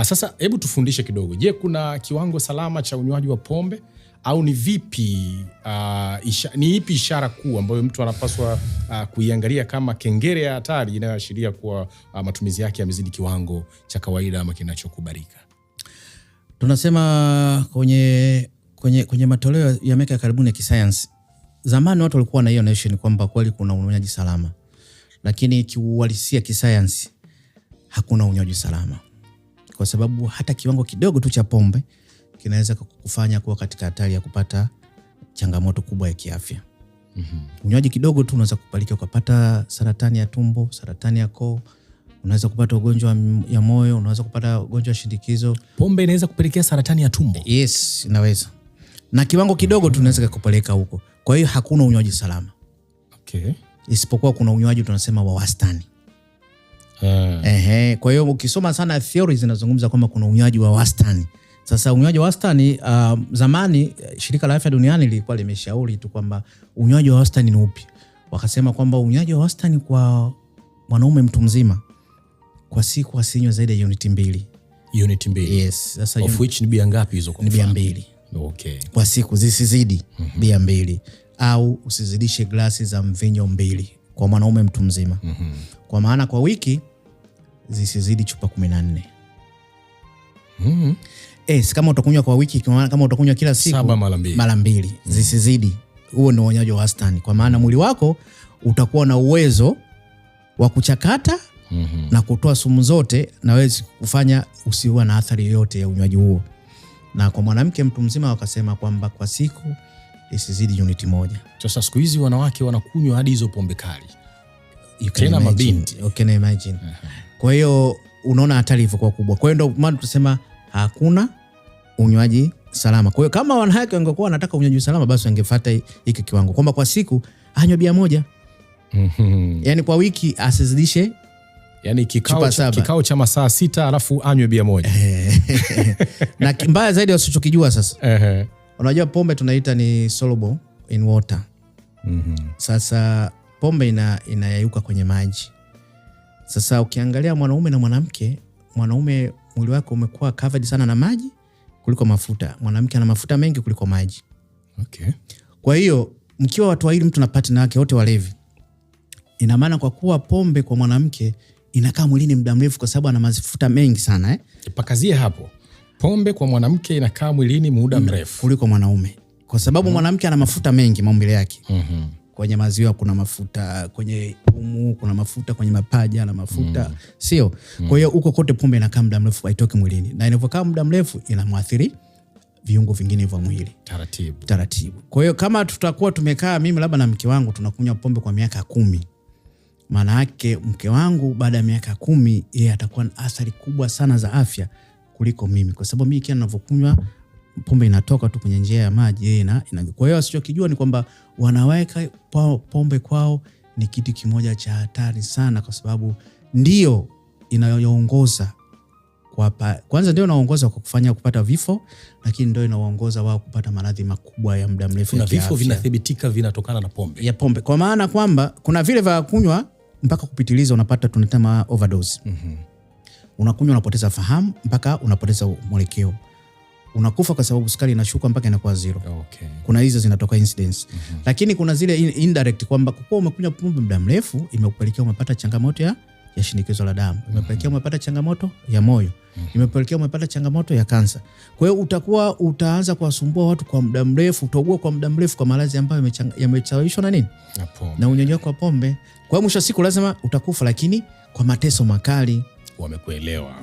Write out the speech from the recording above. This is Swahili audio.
Sasa hebu tufundishe kidogo. Je, kuna kiwango salama cha unywaji wa pombe au ni vipi? Ni ipi ishara kuu ambayo mtu anapaswa kuiangalia kama kengele ya hatari inayoashiria kuwa matumizi yake yamezidi kiwango cha kawaida ama kinachokubalika? Tunasema kwenye matoleo ya miaka ya karibuni ya kisayansi, zamani watu walikuwa na hiyo notion kwamba kweli kuna unywaji salama, lakini kiuhalisia kisayansi hakuna unywaji salama, kwa sababu hata kiwango kidogo tu cha pombe kinaweza kukufanya kuwa katika hatari ya kupata changamoto kubwa ya kiafya. Unywaji kidogo tu unaweza kupelekea ukapata saratani ya tumbo, saratani ya koo, unaweza kupata ugonjwa ya moyo, unaweza kupata ugonjwa wa shinikizo. Pombe inaweza kupelekea saratani ya tumbo? Yes, inaweza. Na kiwango kidogo tu unaweza kukupeleka huko. Kwa hiyo hakuna unywaji salama. Okay. Isipokuwa kuna unywaji tunasema wa wastani. Kwa hiyo ukisoma sana theories zinazungumza kwamba kuna unywaji wa wastani. Sasa unywaji wa wastani, zamani shirika la afya duniani lilikuwa limeshauri tu kwamba unywaji wa wastani ni upi. Wakasema kwamba unywaji wa wastani kwa mwanaume mtu mzima kwa siku asinywe zaidi ya unit 2. Unit 2? Yes. Sasa of which ni bia ngapi hizo kwa mfano? Ni bia 2. Okay. Kwa siku zisizidi bia 2 au usizidishe glasi za mvinyo 2 kwa mwanaume mtu mzima. Kwa maana kwa wiki zisizidi chupa 14. Kama utakunywa kwa wiki, kama utakunywa kila siku 7 mara 2 zisizidi, huo ni unywaji wa wastani. Kwa maana mwili wako utakuwa na uwezo wa kuchakata na kutoa sumu zote na wewe kufanya usiwe na athari yoyote ya unywaji huo. Na kwa mwanamke mtu mzima wakasema kwamba kwa siku isizidi unit 1. Sasa siku hizi wanawake wanakunywa hadi hizo pombe kali. Tena mabinti. You can imagine. Kwa hiyo unaona hatari ilivyokuwa kubwa. Kwa hiyo ndio maana tunasema hakuna unywaji salama. Kwa hiyo kama wanawake wangekuwa wanataka unywaji salama, basi wangefuata hiki kiwango kwamba kwa siku anywe bia 1. Yaani kwa wiki asizidishe, yani kikao cha masaa 6 alafu anywe bia 1. Na mbaya zaidi wasichokijua sasa. Unajua pombe tunaita ni soluble in water. Sasa pombe inayayuka kwenye maji. Sasa ukiangalia mwanaume na mwanamke, mwanaume mwili wake umekuwa covered sana na maji kuliko mafuta. Mwanamke ana mafuta mengi kuliko maji. Okay. Kwa hiyo mkiwa watu wawili, mtu na partner wake wote walevi, ina maana kwa kuwa pombe kwa mwanamke inakaa mwilini muda mrefu kwa sababu ana mafuta mengi sana. Pakazie hapo. Pombe kwa mwanamke inakaa mwilini muda mrefu kuliko mwanaume. Kwa sababu mwanamke ana mafuta mengi maumbile yake. Kwenye maziwa kuna mafuta, kwenye umu kuna mafuta, kwenye mapaja na mafuta, sio? Kwa hiyo huko kote pombe inakaa muda mrefu haitoki mwilini. Na inapokaa muda mrefu inamwathiri viungo vingine vya mwili taratibu. Kwa hiyo kama tutakuwa tumekaa mimi labda na mke wangu tunakunywa pombe kwa miaka 10, maana yake mke wangu baada ya miaka 10 yeye atakuwa na athari kubwa sana za afya kuliko mimi, kwa sababu mimi kila ninavyokunywa pombe inatoka tu kwenye njia ya maji yeye kwa hiyo asichokijua ni kwamba wanaweka pombe kwao ni kitu kimoja cha hatari sana, kwa sababu ndio inayoongoza kwanza ndio inaongoza kwa kufanya kupata vifo, lakini ndio inaongoza wao kupata maradhi makubwa ya muda mrefu. Kuna vifo vinathibitika vinatokana na pombe. Ya pombe. Kwa maana kwamba kuna vile vya kunywa mpaka kupitiliza unapata tunasema overdose. Unakunywa unapoteza fahamu mpaka unapoteza mwelekeo. Unakufa kwa sababu sukari inashuka mpaka inakuwa 0. Okay. Kuna hizo zinatoka incidents. Lakini kuna zile indirect kwamba kwa kuwa umekunywa pombe muda mrefu imekupelekea umepata changamoto ya shinikizo la damu, imepelekea umepata changamoto ya moyo, imepelekea umepata changamoto ya kansa. Kwa hiyo utaanza kuwasumbua watu kwa muda mrefu, utaugua kwa muda mrefu kwa maradhi ambayo yamesababishwa na nini? Na unyonyaji wa pombe. Kwa hiyo mwisho siku lazima utakufa, lakini kwa mateso makali. Wamekuelewa.